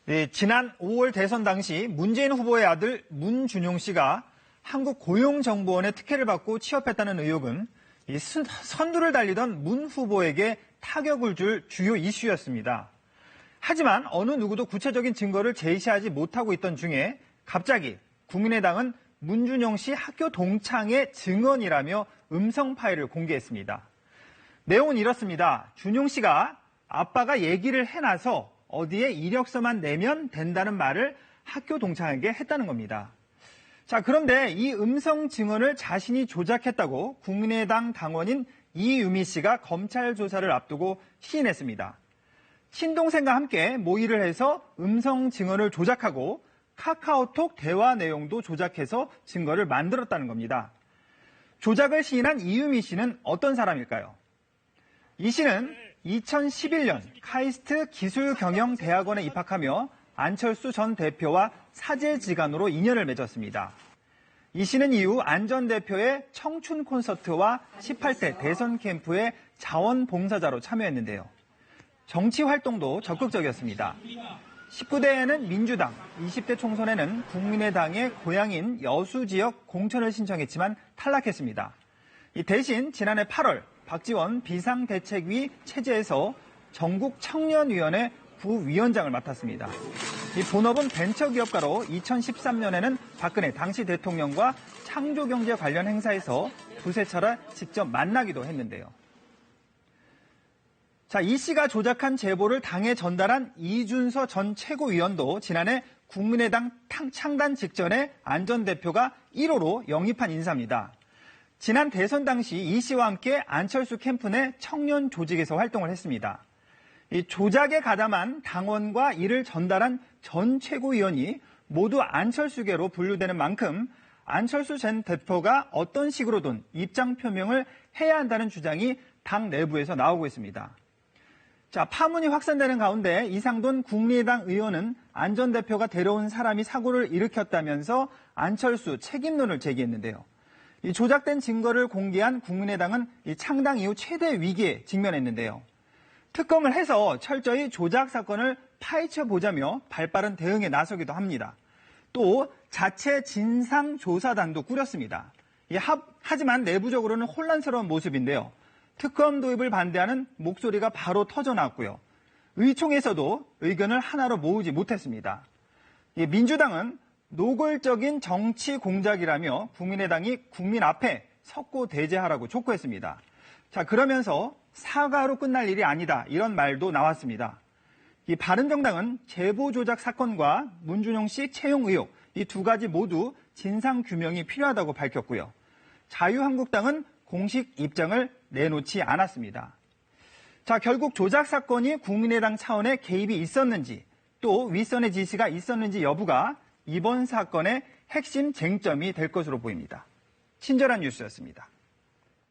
네, 지난 5월 대선 당시 문재인 후보의 아들 문준용 씨가 한국고용정보원의 특혜를 받고 취업했다는 의혹은 선두를 달리던 문 후보에게 타격을 줄 주요 이슈였습니다. 하지만 어느 누구도 구체적인 증거를 제시하지 못하고 있던 중에 갑자기 국민의당은 문준용 씨 학교 동창의 증언이라며 음성 파일을 공개했습니다. 내용은 이렇습니다. 준용 씨가 아빠가 얘기를 해놔서 어디에 이력서만 내면 된다는 말을 학교 동창에게 했다는 겁니다. 자, 그런데 이 음성 증언을 자신이 조작했다고 국민의당 당원인 이유미 씨가 검찰 조사를 앞두고 시인했습니다. 친동생과 함께 모의를 해서 음성 증언을 조작하고 카카오톡 대화 내용도 조작해서 증거를 만들었다는 겁니다. 조작을 시인한 이유미 씨는 어떤 사람일까요? 이 씨는 2011년 카이스트 기술경영대학원에 입학하며 안철수 전 대표와 사제지간으로 인연을 맺었습니다. 이 씨는 이후 안 전 대표의 청춘 콘서트와 18대 대선 캠프에 자원봉사자로 참여했는데요. 정치 활동도 적극적이었습니다. 19대에는 민주당, 20대 총선에는 국민의당의 고향인 여수 지역 공천을 신청했지만 탈락했습니다. 대신 지난해 8월 박지원 비상대책위 체제에서 전국청년위원회 부위원장을 맡았습니다. 이 본업은 벤처기업가로 2013년에는 박근혜 당시 대통령과 창조경제 관련 행사에서 두세 차례 직접 만나기도 했는데요. 자, 이 씨가 조작한 제보를 당에 전달한 이준서 전 최고위원도 지난해 국민의당 창단 직전에 안 전 대표가 1호로 영입한 인사입니다. 지난 대선 당시 이 씨와 함께 안철수 캠프 내 청년 조직에서 활동을 했습니다. 이 조작에 가담한 당원과 이를 전달한 전 최고위원이 모두 안철수계로 분류되는 만큼 안철수 전 대표가 어떤 식으로든 입장 표명을 해야 한다는 주장이 당 내부에서 나오고 있습니다. 자, 파문이 확산되는 가운데 이상돈 국민의당 의원은 안 전 대표가 데려온 사람이 사고를 일으켰다면서 안철수 책임론을 제기했는데요. 이 조작된 증거를 공개한 국민의당은 이 창당 이후 최대 위기에 직면했는데요. 특검을 해서 철저히 조작 사건을 파헤쳐보자며 발빠른 대응에 나서기도 합니다. 또 자체 진상조사단도 꾸렸습니다. 하지만 내부적으로는 혼란스러운 모습인데요. 특검 도입을 반대하는 목소리가 바로 터져나왔고요. 의총에서도 의견을 하나로 모으지 못했습니다. 민주당은 노골적인 정치 공작이라며 국민의당이 국민 앞에 석고대죄하라고 촉구했습니다. 자, 그러면서 사과로 끝날 일이 아니다, 이런 말도 나왔습니다. 이 바른정당은 제보 조작 사건과 문준용 씨 채용 의혹, 이 두 가지 모두 진상 규명이 필요하다고 밝혔고요. 자유한국당은 공식 입장을 내놓지 않았습니다. 자, 결국 조작 사건이 국민의당 차원의 개입이 있었는지 또 윗선의 지시가 있었는지 여부가 이번 사건의 핵심 쟁점이 될 것으로 보입니다. 친절한 뉴스였습니다.